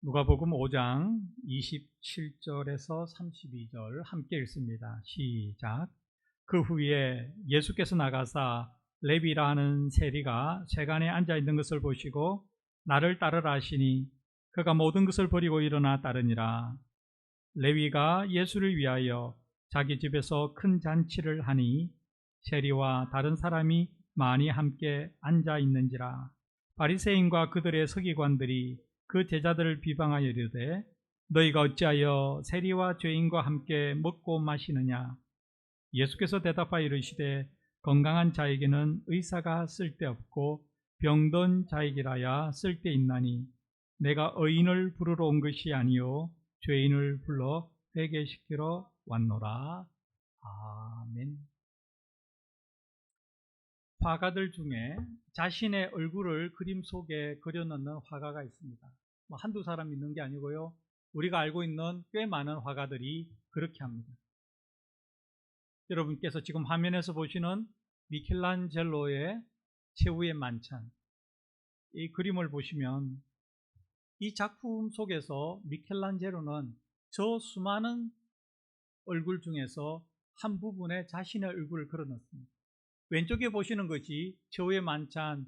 누가복음 5장 27절에서 32절 함께 읽습니다. 시작. 그 후에 예수께서 나가사 레위라 하는 세리가 세간에 앉아있는 것을 보시고 나를 따르라 하시니 그가 모든 것을 버리고 일어나 따르니라. 레위가 예수를 위하여 자기 집에서 큰 잔치를 하니 세리와 다른 사람이 많이 함께 앉아있는지라. 바리새인과 그들의 서기관들이 그 제자들을 비방하여 이르되 너희가 어찌하여 세리와 죄인과 함께 먹고 마시느냐. 예수께서 대답하여 이르시되 건강한 자에게는 의사가 쓸데없고 병든 자에게라야 쓸데있나니 내가 의인을 부르러 온 것이 아니요 죄인을 불러 회개시키러 왔노라. 아멘. 화가들 중에 자신의 얼굴을 그림 속에 그려넣는 화가가 있습니다. 한두 사람 있는 게 아니고요. 우리가 알고 있는 꽤 많은 화가들이 그렇게 합니다. 여러분께서 지금 화면에서 보시는 미켈란젤로의 최후의 만찬, 이 그림을 보시면 이 작품 속에서 미켈란젤로는 저 수많은 얼굴 중에서 한 부분에 자신의 얼굴을 그려넣습니다. 왼쪽에 보시는 것이 최후의 만찬,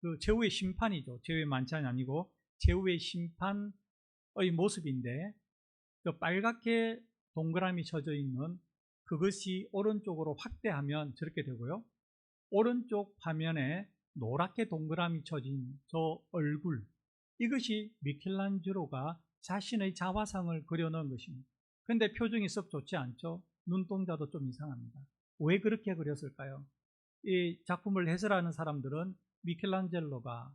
그 최후의 심판이죠. 최후의 만찬이 아니고 최후의 심판의 모습인데, 그 빨갛게 동그라미 쳐져 있는 그것이 오른쪽으로 확대하면 저렇게 되고요. 오른쪽 화면에 노랗게 동그라미 쳐진 저 얼굴, 이것이 미켈란젤로가 자신의 자화상을 그려놓은 것입니다. 그런데 표정이 썩 좋지 않죠? 눈동자도 좀 이상합니다. 왜 그렇게 그렸을까요? 이 작품을 해설하는 사람들은 미켈란젤로가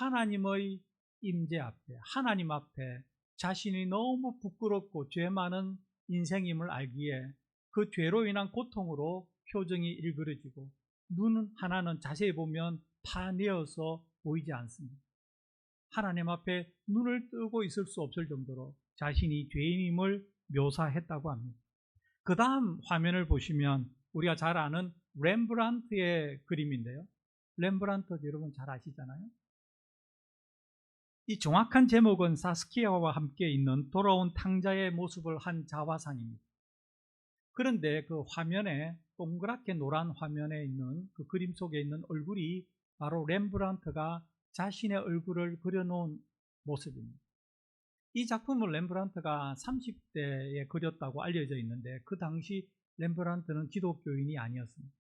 하나님의 임재 앞에, 하나님 앞에 자신이 너무 부끄럽고 죄 많은 인생임을 알기에 그 죄로 인한 고통으로 표정이 일그러지고 눈 하나는 자세히 보면 파내어서 보이지 않습니다. 하나님 앞에 눈을 뜨고 있을 수 없을 정도로 자신이 죄인임을 묘사했다고 합니다. 그 다음 화면을 보시면 우리가 잘 아는 렘브란트의 그림인데요. 렘브란트 여러분 잘 아시잖아요. 이 정확한 제목은 사스키아와 함께 있는 돌아온 탕자의 모습을 한 자화상입니다. 그런데 그 화면에 동그랗게 노란 화면에 있는 그 그림 속에 있는 얼굴이 바로 렘브란트가 자신의 얼굴을 그려놓은 모습입니다. 이 작품을 렘브란트가 30대에 그렸다고 알려져 있는데 그 당시 렘브란트는 기독교인이 아니었습니다.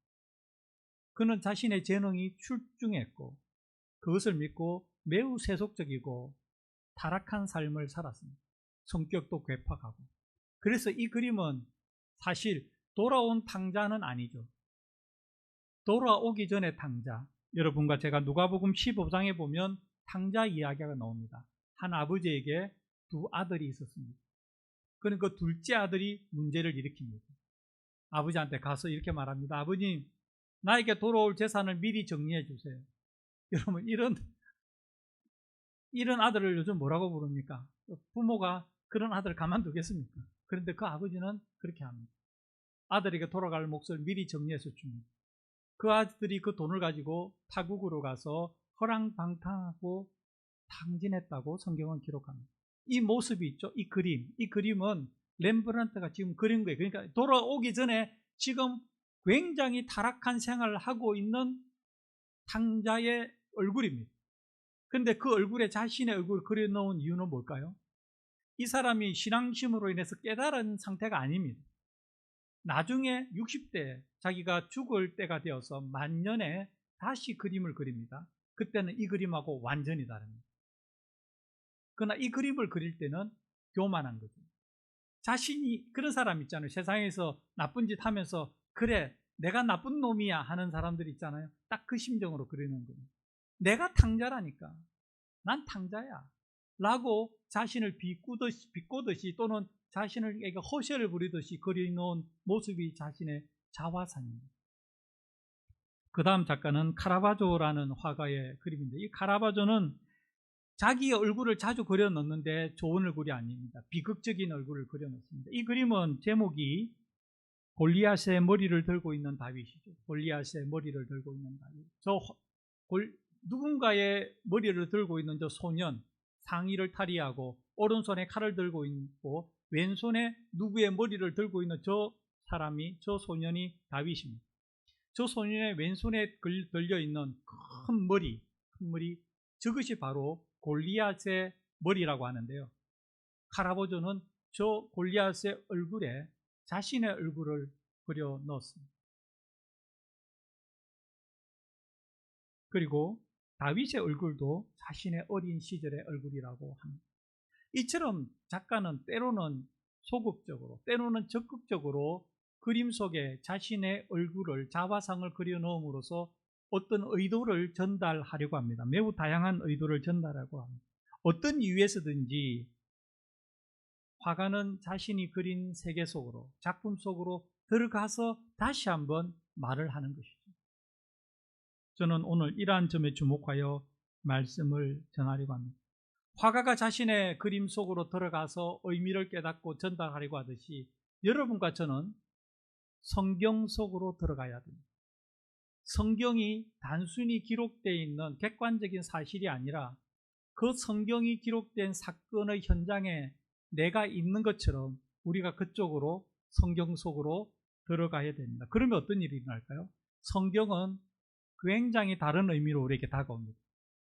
그는 자신의 재능이 출중했고 그것을 믿고 매우 세속적이고 타락한 삶을 살았습니다. 성격도 괴팍하고. 그래서 이 그림은 사실 돌아온 탕자는 아니죠. 돌아오기 전에 탕자. 여러분과 제가 누가복음 15장에 보면 탕자 이야기가 나옵니다. 한 아버지에게 두 아들이 있었습니다. 그러니까 그 둘째 아들이 문제를 일으킵니다. 아버지한테 가서 이렇게 말합니다. 아버님, 나에게 돌아올 재산을 미리 정리해 주세요. 여러분, 이런 아들을 요즘 뭐라고 부릅니까? 부모가 그런 아들을 가만두겠습니까? 그런데 그 아버지는 그렇게 합니다. 아들에게 돌아갈 몫을 미리 정리해서 줍니다. 그 아들이 그 돈을 가지고 타국으로 가서 허랑방탕하고 탕진했다고 성경은 기록합니다. 이 모습이 있죠. 이 그림은 렘브란트가 지금 그린 거예요. 그러니까 돌아오기 전에 지금 굉장히 타락한 생활을 하고 있는 탕자의 얼굴입니다. 그런데 그 얼굴에 자신의 얼굴을 그려놓은 이유는 뭘까요? 이 사람이 신앙심으로 인해서 깨달은 상태가 아닙니다. 나중에 60대 자기가 죽을 때가 되어서 만년에 다시 그림을 그립니다. 그때는 이 그림하고 완전히 다릅니다. 그러나 이 그림을 그릴 때는 교만한 거죠. 자신이 그런 사람 있잖아요. 세상에서 나쁜 짓 하면서 그래 내가 나쁜 놈이야 하는 사람들 있잖아요. 딱 그 심정으로 그리는 거예요. 내가 탕자라니까. 난 탕자야 라고 자신을 비꼬듯이 또는 자신에게 허세를 부리듯이 그려놓은 모습이 자신의 자화상입니다. 그 다음 작가는 카라바조라는 화가의 그림인데, 이 카라바조는 자기의 얼굴을 자주 그려넣는데 좋은 얼굴이 아닙니다. 비극적인 얼굴을 그려놓습니다. 이 그림은 제목이 골리앗의 머리를 들고 있는 다윗이죠. 골리앗의 머리를 들고 있는 다윗. 누군가의 머리를 들고 있는 저 소년, 상의를 탈의하고 오른손에 칼을 들고 있고 왼손에 누구의 머리를 들고 있는 저 소년이 다윗입니다. 저 소년의 왼손에 들려있는 큰 머리, 저것이 바로 골리앗의 머리라고 하는데요. 카라보조는 저 골리앗의 얼굴에 자신의 얼굴을 그려 넣었습니다. 그리고 다윗의 얼굴도 자신의 어린 시절의 얼굴이라고 합니다. 이처럼 작가는 때로는 소극적으로, 때로는 적극적으로 그림 속에 자신의 얼굴을, 자화상을 그려 넣음으로써 어떤 의도를 전달하려고 합니다. 매우 다양한 의도를 전달하려고 합니다. 어떤 이유에서든지 화가는 자신이 그린 세계 속으로, 작품 속으로 들어가서 다시 한번 말을 하는 것이죠. 저는 오늘 이러한 점에 주목하여 말씀을 전하려고 합니다. 화가가 자신의 그림 속으로 들어가서 의미를 깨닫고 전달하려고 하듯이 여러분과 저는 성경 속으로 들어가야 됩니다. 성경이 단순히 기록되어 있는 객관적인 사실이 아니라 그 성경이 기록된 사건의 현장에 내가 있는 것처럼 우리가 그쪽으로, 성경 속으로 들어가야 됩니다. 그러면 어떤 일이 일어날까요? 성경은 굉장히 다른 의미로 우리에게 다가옵니다.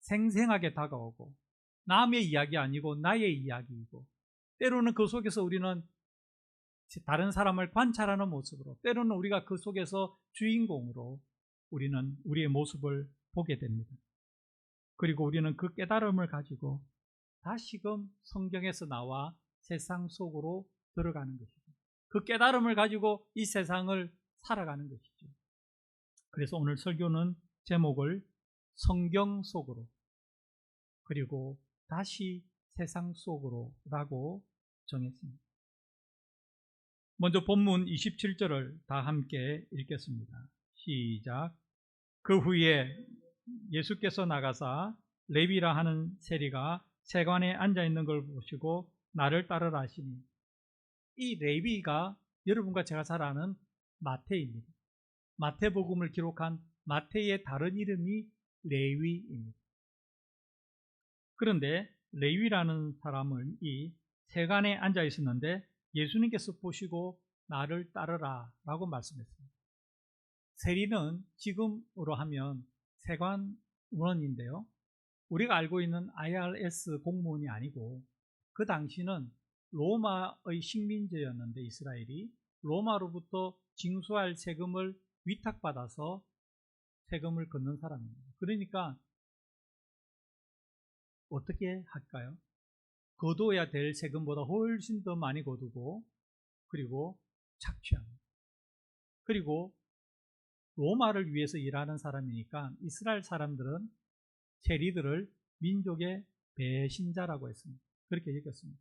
생생하게 다가오고 남의 이야기 아니고 나의 이야기이고, 때로는 그 속에서 우리는 다른 사람을 관찰하는 모습으로, 때로는 우리가 그 속에서 주인공으로 우리는 우리의 모습을 보게 됩니다. 그리고 우리는 그 깨달음을 가지고 다시금 성경에서 나와 세상 속으로 들어가는 것이죠. 그 깨달음을 가지고 이 세상을 살아가는 것이죠. 그래서 오늘 설교는 제목을 성경 속으로 그리고 다시 세상 속으로 라고 정했습니다. 먼저 본문 27절을 다 함께 읽겠습니다. 시작. 그 후에 예수께서 나가사 레위라 하는 세리가 세관에 앉아있는 걸 보시고 나를 따르라 하시니, 이 레위가 여러분과 제가 잘 아는 마태입니다. 마태복음을 기록한 마태의 다른 이름이 레위입니다. 그런데 레위라는 사람은 이 세관에 앉아 있었는데 예수님께서 보시고 나를 따르라 라고 말씀했습니다. 세리는 지금으로 하면 세관원인데요, 우리가 알고 있는 IRS 공무원이 아니고 그 당시는 로마의 식민지였는데 이스라엘이 로마로부터 징수할 세금을 위탁받아서 세금을 걷는 사람입니다. 그러니까 어떻게 할까요? 거둬야 될 세금보다 훨씬 더 많이 거두고 그리고 착취합니다. 그리고 로마를 위해서 일하는 사람이니까 이스라엘 사람들은 세리들을 민족의 배신자라고 했습니다. 그렇게 여겼습니다.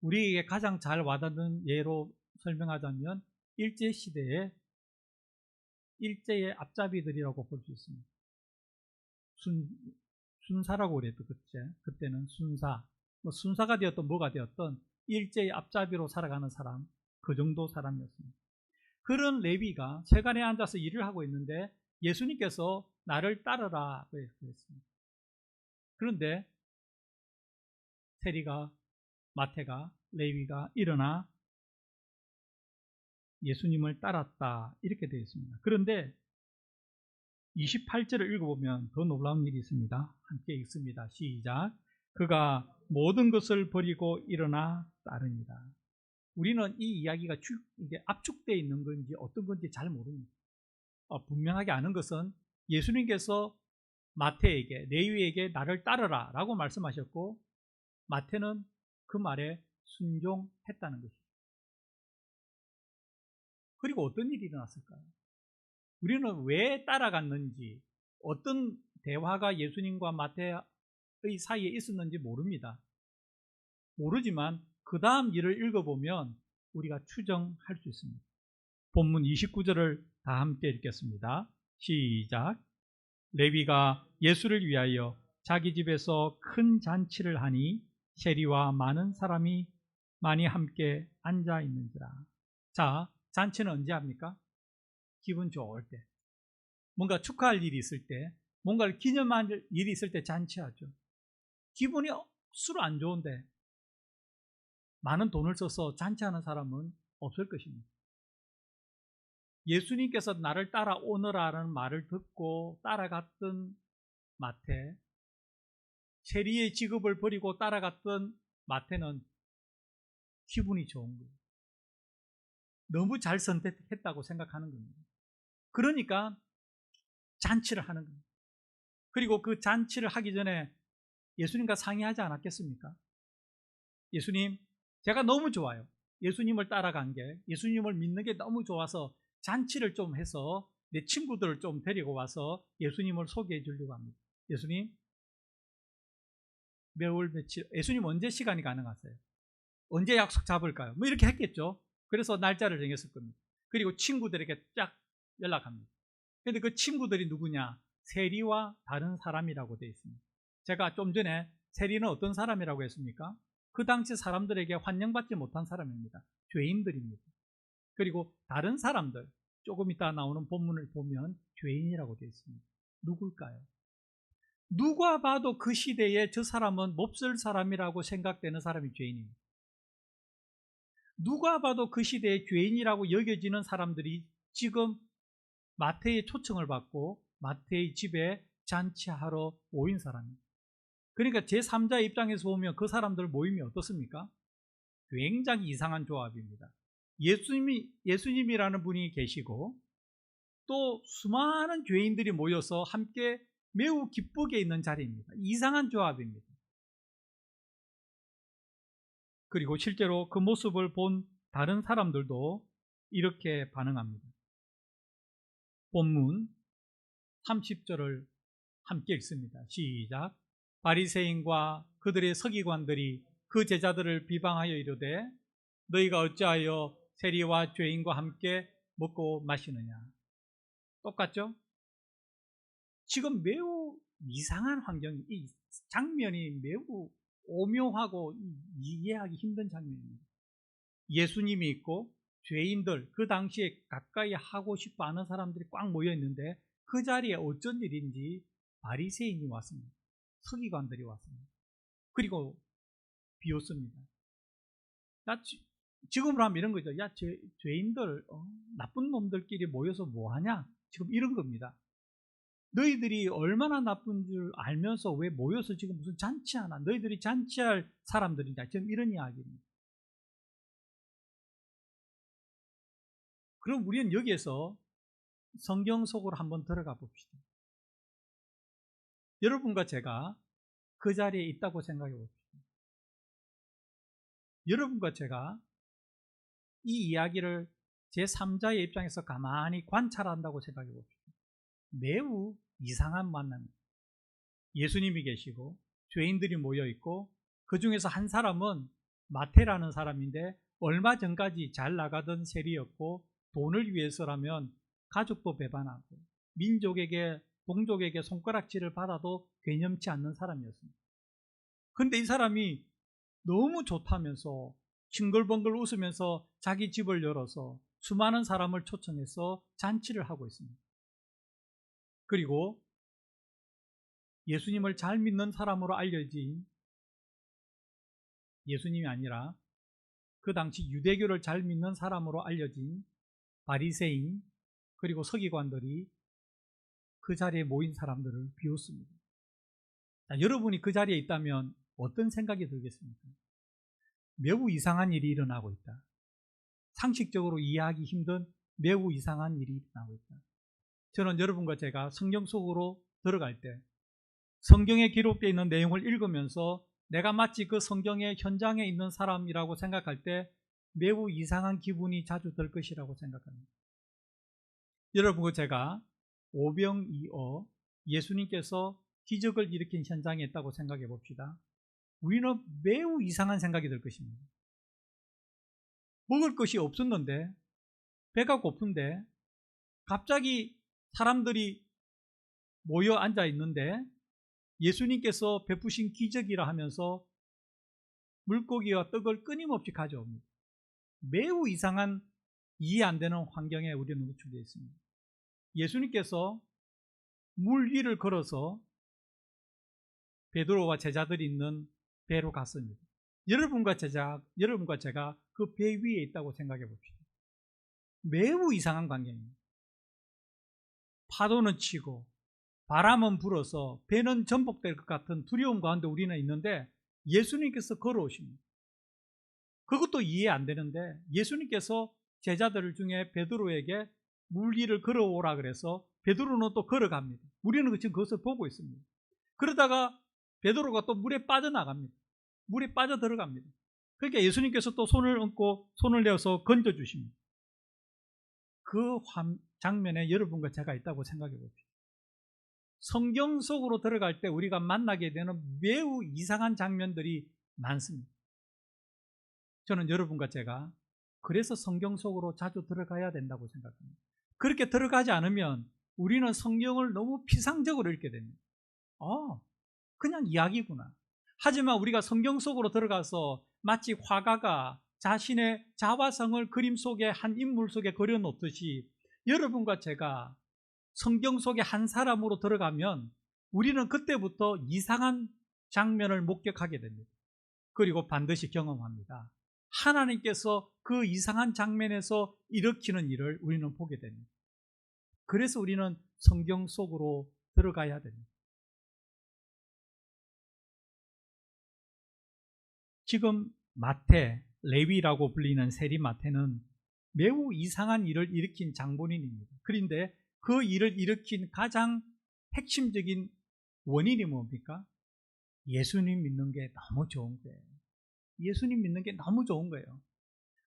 우리에게 가장 잘 와닿는 예로 설명하자면 일제시대에 일제의 앞잡이들이라고 볼 수 있습니다. 순사라고 그랬죠. 그때는 순사. 순사가 되었던 뭐가 되었던 일제의 앞잡이로 살아가는 사람, 그 정도 사람이었습니다. 그런 레위가 세관에 앉아서 일을 하고 있는데 예수님께서 나를 따르라 그랬습니다. 그런데 세리가, 마태가, 레위가 일어나 예수님을 따랐다 이렇게 되어 있습니다. 그런데 28절을 읽어보면 더 놀라운 일이 있습니다. 함께 읽습니다. 시작. 그가 모든 것을 버리고 일어나 따르니라. 우리는 이 이야기가 이게 압축되어 있는 건지 어떤 건지 잘 모릅니다. 분명하게 아는 것은 예수님께서 마태에게, 레위에게 나를 따르라 라고 말씀하셨고 마태는 그 말에 순종했다는 것입니다. 그리고 어떤 일이 일어났을까요? 우리는 왜 따라갔는지, 어떤 대화가 예수님과 마태의 사이에 있었는지 모릅니다. 모르지만 그 다음 일을 읽어보면 우리가 추정할 수 있습니다. 본문 29절을 다 함께 읽겠습니다. 시작. 레위가 예수를 위하여 자기 집에서 큰 잔치를 하니 세리와 많은 사람이 많이 함께 앉아 있는지라. 자, 잔치는 언제 합니까? 기분 좋을 때, 뭔가 축하할 일이 있을 때, 뭔가를 기념할 일이 있을 때 잔치하죠. 기분이 술 안 좋은데 많은 돈을 써서 잔치하는 사람은 없을 것입니다. 예수님께서 나를 따라오너라는 말을 듣고 따라갔던 마태, 세리의 직업을 버리고 따라갔던 마태는 기분이 좋은 거예요. 너무 잘 선택했다고 생각하는 겁니다. 그러니까 잔치를 하는 겁니다. 그리고 그 잔치를 하기 전에 예수님과 상의하지 않았겠습니까? 예수님, 제가 너무 좋아요. 예수님을 따라간 게, 예수님을 믿는 게 너무 좋아서 잔치를 좀 해서 내 친구들을 좀 데리고 와서 예수님을 소개해 주려고 합니다. 예수님, 몇월 며칠, 예수님 언제 시간이 가능하세요? 언제 약속 잡을까요? 뭐 이렇게 했겠죠. 그래서 날짜를 정했을 겁니다. 그리고 친구들에게 쫙 연락합니다. 그런데 그 친구들이 누구냐? 세리와 다른 사람이라고 되어 있습니다. 제가 좀 전에 세리는 어떤 사람이라고 했습니까? 그 당시 사람들에게 환영받지 못한 사람입니다. 죄인들입니다. 그리고 다른 사람들, 조금 이따 나오는 본문을 보면 죄인이라고 되어 있습니다. 누굴까요? 누가 봐도 그 시대에 저 사람은 몹쓸 사람이라고 생각되는 사람이 죄인입니다. 누가 봐도 그 시대에 죄인이라고 여겨지는 사람들이 지금 마태의 초청을 받고 마태의 집에 잔치하러 모인 사람입니다. 그러니까 제3자의 입장에서 보면 그 사람들 모임이 어떻습니까? 굉장히 이상한 조합입니다. 예수님이라는 분이 계시고 또 수많은 죄인들이 모여서 함께 매우 기쁘게 있는 자리입니다. 이상한 조합입니다. 그리고 실제로 그 모습을 본 다른 사람들도 이렇게 반응합니다. 본문 30절을 함께 읽습니다. 시작. 바리새인과 그들의 서기관들이 그 제자들을 비방하여 이르되 너희가 어찌하여 세리와 죄인과 함께 먹고 마시느냐. 똑같죠? 지금 매우 이상한 환경이, 이 장면이 매우 오묘하고 이해하기 힘든 장면입니다. 예수님이 있고 죄인들, 그 당시에 가까이 하고 싶어 하는 사람들이 꽉 모여 있는데 그 자리에 어쩐 일인지 바리새인이 왔습니다. 서기관들이 왔습니다. 그리고 비웃습니다. 지금으로 하면 이런 거죠. 야, 죄인들, 나쁜 놈들끼리 모여서 뭐 하냐? 지금 이런 겁니다. 너희들이 얼마나 나쁜 줄 알면서 왜 모여서 지금 무슨 잔치하나? 너희들이 잔치할 사람들이냐? 지금 이런 이야기입니다. 그럼 우리는 여기에서 성경 속으로 한번 들어가 봅시다. 여러분과 제가 그 자리에 있다고 생각해 봅시다. 여러분과 제가 이 이야기를 제3자의 입장에서 가만히 관찰한다고 생각해 봅시다. 매우 이상한 만남입니다. 예수님이 계시고 죄인들이 모여 있고 그 중에서 한 사람은 마태라는 사람인데 얼마 전까지 잘 나가던 세리였고 돈을 위해서라면 가족도 배반하고 민족에게 동족에게 손가락질을 받아도 괴념치 않는 사람이었습니다. 그런데 이 사람이 너무 좋다면서 싱글벙글 웃으면서 자기 집을 열어서 수많은 사람을 초청해서 잔치를 하고 있습니다. 그리고 예수님을 잘 믿는 사람으로 알려진, 예수님이 아니라 그 당시 유대교를 잘 믿는 사람으로 알려진 바리새인 그리고 서기관들이 그 자리에 모인 사람들을 비웃습니다. 자, 여러분이 그 자리에 있다면 어떤 생각이 들겠습니까? 매우 이상한 일이 일어나고 있다. 상식적으로 이해하기 힘든 매우 이상한 일이 일어나고 있다. 저는 여러분과 제가 성경 속으로 들어갈 때 성경에 기록되어 있는 내용을 읽으면서 내가 마치 그 성경의 현장에 있는 사람이라고 생각할 때 매우 이상한 기분이 자주 들 것이라고 생각합니다. 여러분과 제가 오병이어 예수님께서 기적을 일으킨 현장에 있다고 생각해 봅시다. 우리는 매우 이상한 생각이 들 것입니다. 먹을 것이 없었는데, 배가 고픈데 갑자기 사람들이 모여 앉아 있는데 예수님께서 베푸신 기적이라 하면서 물고기와 떡을 끊임없이 가져옵니다. 매우 이상한, 이해 안 되는 환경에 우리는 노출되어 있습니다. 예수님께서 물 위를 걸어서 베드로와 제자들이 있는 배로 갔습니다. 여러분과 제가 그 배 위에 있다고 생각해 봅시다. 매우 이상한 광경입니다. 파도는 치고 바람은 불어서 배는 전복될 것 같은 두려움 가운데 우리는 있는데 예수님께서 걸어오십니다. 그것도 이해 안 되는데 예수님께서 제자들 중에 베드로에게 물 위를 걸어오라 그래서 베드로는 또 걸어갑니다. 우리는 지금 그것을 보고 있습니다. 그러다가 베드로가 또 물에 빠져나갑니다. 물에 빠져 들어갑니다. 그러니까 예수님께서 또 손을 얹고 손을 내어서 건져주십니다. 그 장면에 여러분과 제가 있다고 생각해 봅시다. 성경 속으로 들어갈 때 우리가 만나게 되는 매우 이상한 장면들이 많습니다. 저는 여러분과 제가 그래서 성경 속으로 자주 들어가야 된다고 생각합니다. 그렇게 들어가지 않으면 우리는 성경을 너무 피상적으로 읽게 됩니다. 그냥 이야기구나. 하지만 우리가 성경 속으로 들어가서 마치 화가가 자신의 자화성을 그림 속에 한 인물 속에 그려놓듯이 여러분과 제가 성경 속에 한 사람으로 들어가면 우리는 그때부터 이상한 장면을 목격하게 됩니다. 그리고 반드시 경험합니다. 하나님께서 그 이상한 장면에서 일으키는 일을 우리는 보게 됩니다. 그래서 우리는 성경 속으로 들어가야 됩니다. 지금 마태, 레위라고 불리는 세리 마태는 매우 이상한 일을 일으킨 장본인입니다. 그런데 그 일을 일으킨 가장 핵심적인 원인이 뭡니까? 예수님 믿는 게 너무 좋은 거예요. 예수님 믿는 게 너무 좋은 거예요.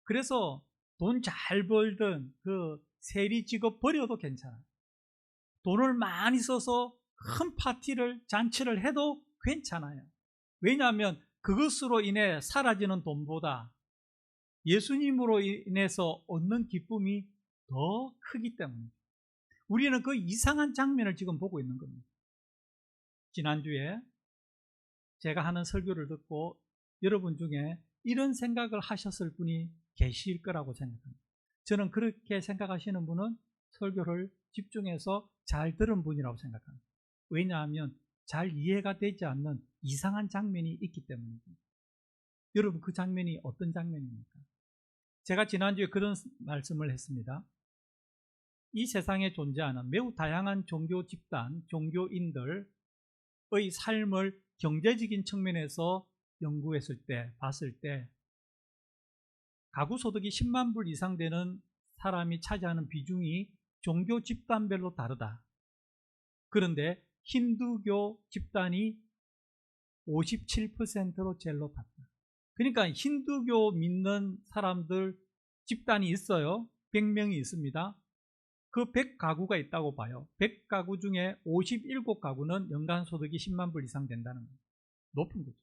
그래서 돈 잘 벌던 그 세리 직업 버려도 괜찮아요. 돈을 많이 써서 큰 파티를, 잔치를 해도 괜찮아요. 왜냐하면 그것으로 인해 사라지는 돈보다 예수님으로 인해서 얻는 기쁨이 더 크기 때문입니다. 우리는 그 이상한 장면을 지금 보고 있는 겁니다. 지난주에 제가 하는 설교를 듣고 여러분 중에 이런 생각을 하셨을 분이 계실 거라고 생각합니다. 저는 그렇게 생각하시는 분은 설교를 집중해서 잘 들은 분이라고 생각합니다. 왜냐하면 잘 이해가 되지 않는 이상한 장면이 있기 때문입니다. 여러분, 그 장면이 어떤 장면입니까? 제가 지난주에 그런 말씀을 했습니다. 이 세상에 존재하는 매우 다양한 종교 집단, 종교인들의 삶을 경제적인 측면에서 연구했을 때, 봤을 때 가구 소득이 10만 불 이상 되는 사람이 차지하는 비중이 종교 집단별로 다르다. 그런데 힌두교 집단이 57%로 제일 높았다. 그러니까 힌두교 믿는 사람들 집단이 있어요. 100명이 있습니다. 그 100가구가 있다고 봐요. 100가구 중에 57가구는 연간 소득이 10만 불 이상 된다는 거예요. 높은 거죠.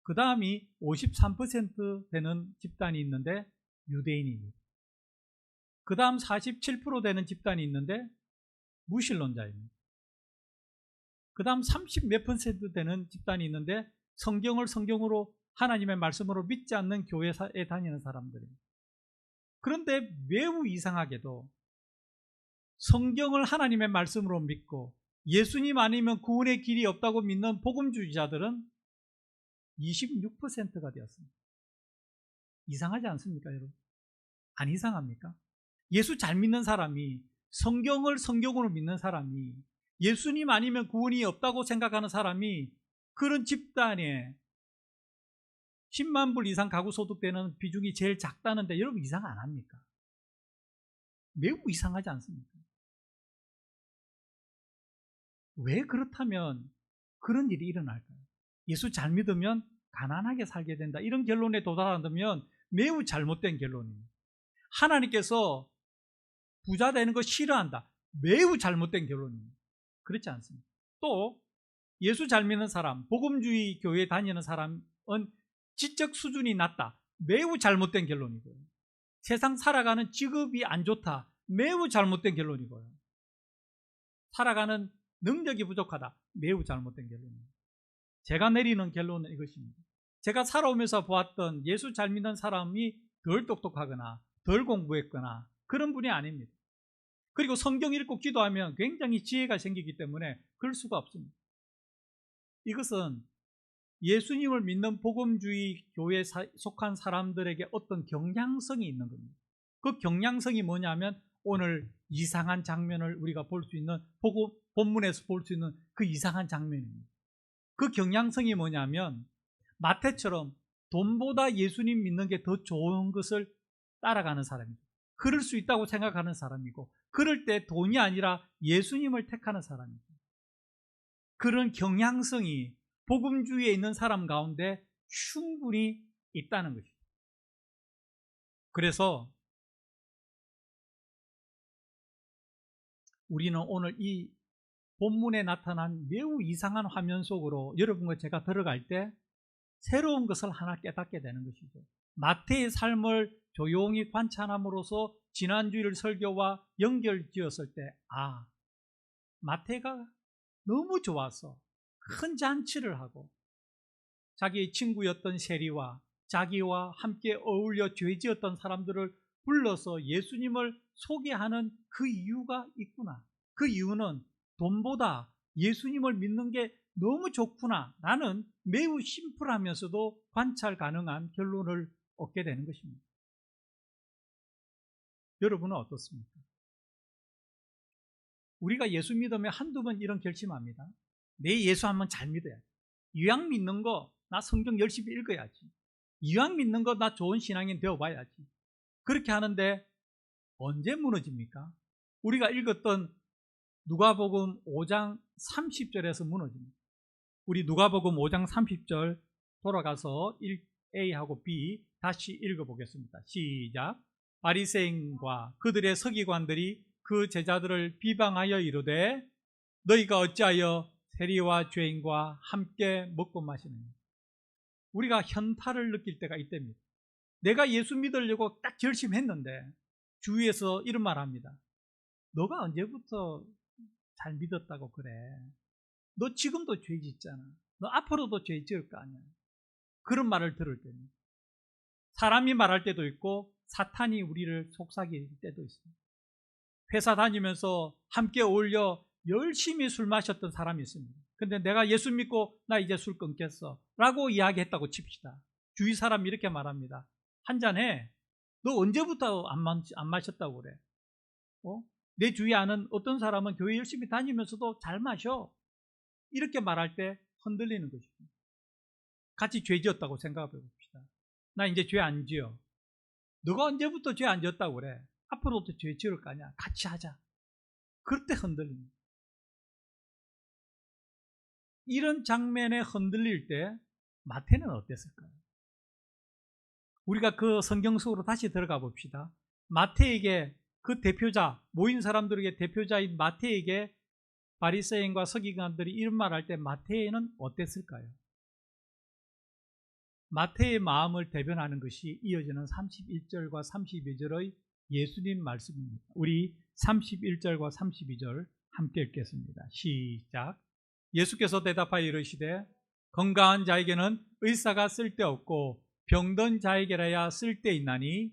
그 다음이 53% 되는 집단이 있는데 유대인입니다. 그 다음 47% 되는 집단이 있는데 무신론자입니다. 그 다음 30 몇 % 되는 집단이 있는데 성경을 성경으로 하나님의 말씀으로 믿지 않는 교회에 다니는 사람들입니다. 그런데 매우 이상하게도 성경을 하나님의 말씀으로 믿고 예수님 아니면 구원의 길이 없다고 믿는 복음주의자들은 26%가 되었습니다. 이상하지 않습니까, 여러분? 안 이상합니까? 예수 잘 믿는 사람이, 성경을 성경으로 믿는 사람이, 예수님 아니면 구원이 없다고 생각하는 사람이 그런 집단에 10만 불 이상 가구 소득되는 비중이 제일 작다는데 여러분 이상 안 합니까? 매우 이상하지 않습니까? 왜 그렇다면 그런 일이 일어날까요? 예수 잘 믿으면 가난하게 살게 된다. 이런 결론에 도달한다면 매우 잘못된 결론입니다. 하나님께서 부자 되는 거 싫어한다. 매우 잘못된 결론입니다. 그렇지 않습니다. 또 예수 잘 믿는 사람, 복음주의 교회에 다니는 사람은 지적 수준이 낮다. 매우 잘못된 결론이고요. 세상 살아가는 직업이 안 좋다. 매우 잘못된 결론이고요. 살아가는 능력이 부족하다. 매우 잘못된 결론입니다. 제가 내리는 결론은 이것입니다. 제가 살아오면서 보았던 예수 잘 믿는 사람이 덜 똑똑하거나 덜 공부했거나 그런 분이 아닙니다. 그리고 성경 읽고 기도하면 굉장히 지혜가 생기기 때문에 그럴 수가 없습니다. 이것은 예수님을 믿는 복음주의 교회에 속한 사람들에게 어떤 경향성이 있는 겁니다. 그 경향성이 뭐냐면 오늘 이상한 장면을 우리가 볼 수 있는 본문에서 볼 수 있는 그 이상한 장면입니다. 그 경향성이 뭐냐면 마태처럼 돈보다 예수님 믿는 게 더 좋은 것을 따라가는 사람이죠. 그럴 수 있다고 생각하는 사람이고, 그럴 때 돈이 아니라 예수님을 택하는 사람이죠. 그런 경향성이 복음주의에 있는 사람 가운데 충분히 있다는 것입니다. 그래서 우리는 오늘 이 본문에 나타난 매우 이상한 화면 속으로 여러분과 제가 들어갈 때 새로운 것을 하나 깨닫게 되는 것이죠. 마태의 삶을 조용히 관찰함으로써 지난주일 설교와 연결지었을 때, 마태가 너무 좋아서 큰 잔치를 하고 자기의 친구였던 세리와 자기와 함께 어울려 죄지었던 사람들을 불러서 예수님을 소개하는 그 이유가 있구나. 그 이유는 돈보다 예수님을 믿는 게 너무 좋구나 라는 매우 심플하면서도 관찰 가능한 결론을 얻게 되는 것입니다. 여러분은 어떻습니까? 우리가 예수 믿으면 한두 번 이런 결심합니다. 내 예수 한번 잘 믿어야지. 이왕 믿는 거 나 성경 열심히 읽어야지. 이왕 믿는 거 나 좋은 신앙인 되어봐야지. 그렇게 하는데 언제 무너집니까? 우리가 읽었던 누가복음 5장 30절에서 무너집니다. 우리 누가복음 5장 30절 돌아가서 1A하고 B 다시 읽어보겠습니다. 시작. 바리새인과 그들의 서기관들이 그 제자들을 비방하여 이르되 너희가 어찌하여 세리와 죄인과 함께 먹고 마시느냐. 우리가 현타를 느낄 때가 이때입니다. 내가 예수 믿으려고 딱 결심했는데 주위에서 이런 말 합니다. 너가 언제부터 잘 믿었다고 그래? 너 지금도 죄 짓잖아. 너 앞으로도 죄 지을 거 아니야. 그런 말을 들을 때는 사람이 말할 때도 있고 사탄이 우리를 속삭일 때도 있습니다. 회사 다니면서 함께 어울려 열심히 술 마셨던 사람이 있습니다. 근데 내가 예수 믿고 나 이제 술 끊겠어 라고 이야기했다고 칩시다. 주위 사람이 이렇게 말합니다. 한잔해. 너 언제부터 안 마셨다고 그래? 내 주위에 아는 어떤 사람은 교회 열심히 다니면서도 잘 마셔. 이렇게 말할 때 흔들리는 것입니다. 같이 죄 지었다고 생각해 봅시다. 나 이제 죄 안 지어. 너가 언제부터 죄 안 지었다고 그래? 앞으로도 죄 지을 거 아니야. 같이 하자. 그럴 때 흔들립니다. 이런 장면에 흔들릴 때 마태는 어땠을까요? 우리가 그 성경 속으로 다시 들어가 봅시다. 마태에게 그 대표자, 모인 사람들에게 대표자인 마태에게 바리새인과 서기관들이 이런 말할 때 마태는 어땠을까요? 마태의 마음을 대변하는 것이 이어지는 31절과 32절의 예수님 말씀입니다. 우리 31절과 32절 함께 읽겠습니다. 시작. 예수께서 대답하여 이르시되 건강한 자에게는 의사가 쓸데없고 병든 자에게라야 쓸데있나니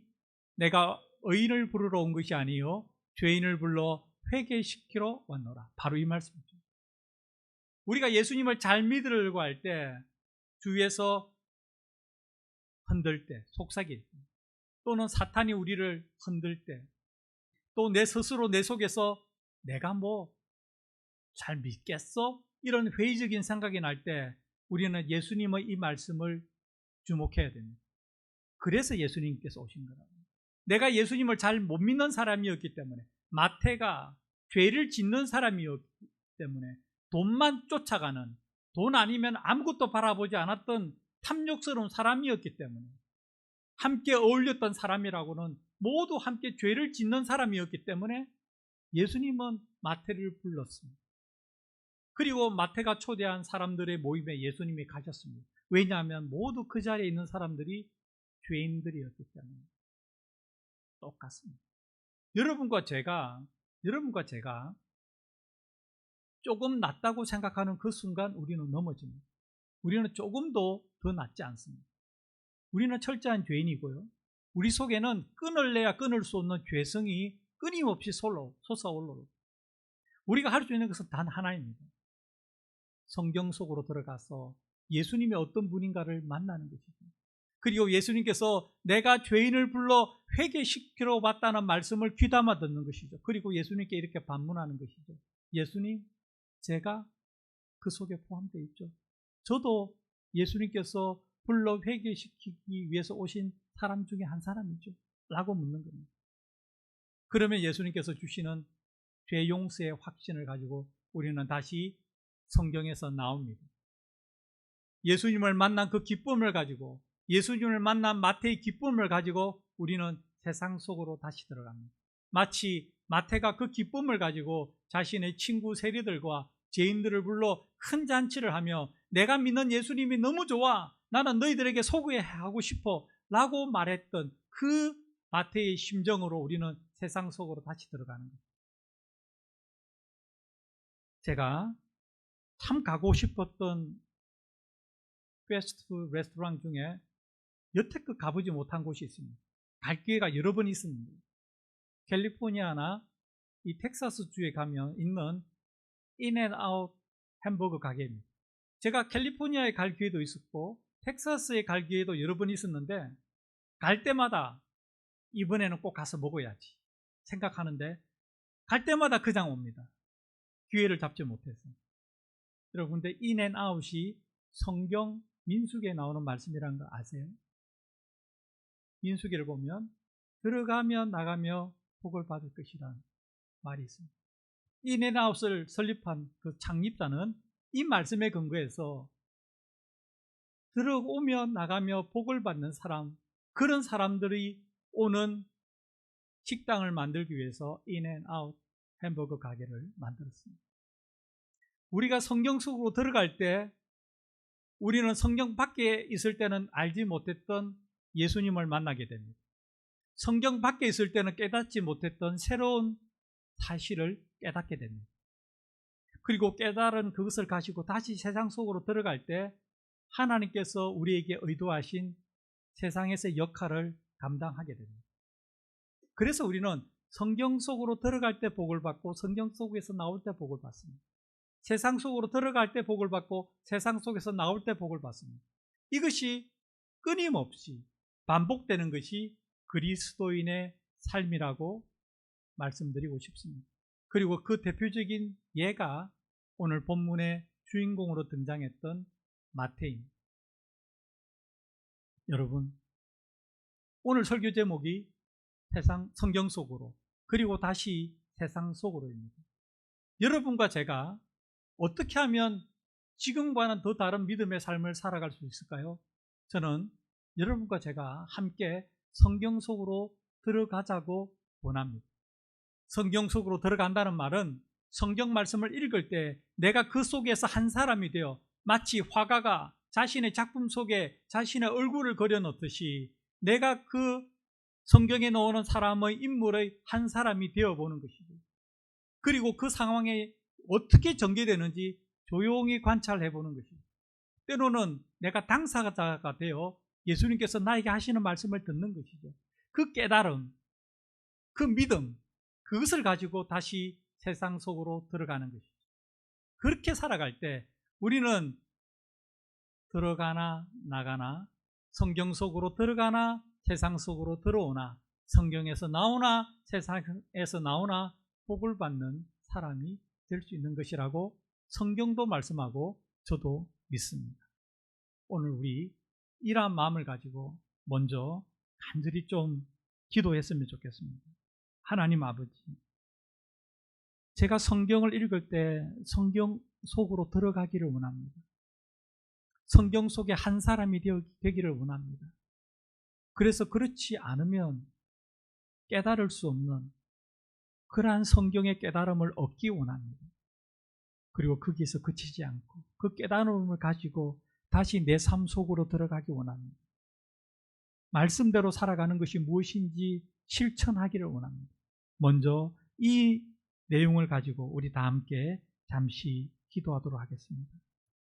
내가 의인을 부르러 온 것이 아니요 죄인을 불러 회개시키러 왔노라. 바로 이 말씀이죠. 우리가 예수님을 잘 믿으려고 할 때 주위에서 흔들 때, 속삭일 때, 또는 사탄이 우리를 흔들 때, 또 내 스스로 내 속에서 내가 잘 믿겠어? 이런 회의적인 생각이 날 때 우리는 예수님의 이 말씀을 주목해야 됩니다. 그래서 예수님께서 오신 거라고. 내가 예수님을 잘 못 믿는 사람이었기 때문에, 마태가 죄를 짓는 사람이었기 때문에, 돈만 쫓아가는, 돈 아니면 아무것도 바라보지 않았던 탐욕스러운 사람이었기 때문에, 함께 어울렸던 사람이라고는 모두 함께 죄를 짓는 사람이었기 때문에 예수님은 마태를 불렀습니다. 그리고 마태가 초대한 사람들의 모임에 예수님이 가셨습니다. 왜냐하면 모두 그 자리에 있는 사람들이 죄인들이었기 때문에. 똑같습니다. 여러분과 제가 조금 낫다고 생각하는 그 순간 우리는 넘어집니다. 우리는 조금도 더 낫지 않습니다. 우리는 철저한 죄인이고요. 우리 속에는 끊을래야 끊을 수 없는 죄성이 끊임없이 솟아올라. 우리가 할 수 있는 것은 단 하나입니다. 성경 속으로 들어가서 예수님이 어떤 분인가를 만나는 것이죠. 그리고 예수님께서 내가 죄인을 불러 회개시키러 왔다는 말씀을 귀담아 듣는 것이죠. 그리고 예수님께 이렇게 반문하는 것이죠. 예수님, 제가 그 속에 포함되어 있죠. 저도 예수님께서 불러 회개시키기 위해서 오신 사람 중에 한 사람이죠. 라고 묻는 겁니다. 그러면 예수님께서 주시는 죄 용서의 확신을 가지고 우리는 다시 성경에서 나옵니다. 예수님을 만난 그 기쁨을 가지고, 예수님을 만난 마태의 기쁨을 가지고 우리는 세상 속으로 다시 들어갑니다. 마치 마태가 그 기쁨을 가지고 자신의 친구 세리들과 죄인들을 불러 큰 잔치를 하며 내가 믿는 예수님이 너무 좋아, 나는 너희들에게 소개하고 싶어 라고 말했던 그 마태의 심정으로 우리는 세상 속으로 다시 들어가는 거예요. 제가 참 가고 싶었던 패스트푸드 레스토랑 중에 여태껏 가보지 못한 곳이 있습니다. 갈 기회가 여러 번 있었는데, 캘리포니아나 이 텍사스주에 가면 있는 인앤아웃 햄버거 가게입니다. 제가 캘리포니아에 갈 기회도 있었고 텍사스에 갈 기회도 여러 번 있었는데, 갈 때마다 이번에는 꼭 가서 먹어야지 생각하는데 갈 때마다 그냥 옵니다. 기회를 잡지 못해서. 여러분, 근데 인앤아웃이 성경 민수기에 나오는 말씀이라는 거 아세요? 민수기를 보면 들어가며 나가며 복을 받을 것이라는 말이 있습니다. 인앤아웃을 설립한 그 창립자는 이 말씀에 근거해서 들어오며 나가며 복을 받는 사람, 그런 사람들이 오는 식당을 만들기 위해서 인앤아웃 햄버거 가게를 만들었습니다. 우리가 성경 속으로 들어갈 때 우리는 성경 밖에 있을 때는 알지 못했던 예수님을 만나게 됩니다. 성경 밖에 있을 때는 깨닫지 못했던 새로운 사실을 깨닫게 됩니다. 그리고 깨달은 그것을 가지고 다시 세상 속으로 들어갈 때 하나님께서 우리에게 의도하신 세상에서의 역할을 감당하게 됩니다. 그래서 우리는 성경 속으로 들어갈 때 복을 받고 성경 속에서 나올 때 복을 받습니다. 세상 속으로 들어갈 때 복을 받고 세상 속에서 나올 때 복을 받습니다. 이것이 끊임없이 반복되는 것이 그리스도인의 삶이라고 말씀드리고 싶습니다. 그리고 그 대표적인 예가 오늘 본문의 주인공으로 등장했던 마태입니다. 여러분, 오늘 설교 제목이 성경 속으로, 그리고 다시 세상 속으로입니다. 여러분과 제가 어떻게 하면 지금과는 더 다른 믿음의 삶을 살아갈 수 있을까요? 저는 여러분과 제가 함께 성경 속으로 들어가자고 원합니다. 성경 속으로 들어간다는 말은 성경 말씀을 읽을 때 내가 그 속에서 한 사람이 되어 마치 화가가 자신의 작품 속에 자신의 얼굴을 그려놓듯이 내가 그 성경에 나오는 사람의 인물의 한 사람이 되어보는 것이죠. 그리고 그 상황에 어떻게 전개되는지 조용히 관찰해보는 것이죠. 때로는 내가 당사자가 되어 예수님께서 나에게 하시는 말씀을 듣는 것이죠. 그 깨달음, 그 믿음, 그것을 가지고 다시 세상 속으로 들어가는 것이죠. 그렇게 살아갈 때 우리는 들어가나 나가나, 성경 속으로 들어가나 세상 속으로 들어오나, 성경에서 나오나 세상에서 나오나 복을 받는 사람이 될 수 있는 것이라고 성경도 말씀하고 저도 믿습니다. 오늘 우리 이러한 마음을 가지고 먼저 간절히 좀 기도했으면 좋겠습니다. 하나님 아버지, 제가 성경을 읽을 때 성경 속으로 들어가기를 원합니다. 성경 속에 한 사람이 되기를 원합니다. 그래서 그렇지 않으면 깨달을 수 없는 그러한 성경의 깨달음을 얻기 원합니다. 그리고 거기서 그치지 않고 그 깨달음을 가지고 다시 내 삶 속으로 들어가기 원합니다. 말씀대로 살아가는 것이 무엇인지 실천하기를 원합니다. 먼저 이 내용을 가지고 우리 다 함께 잠시 기도하도록 하겠습니다.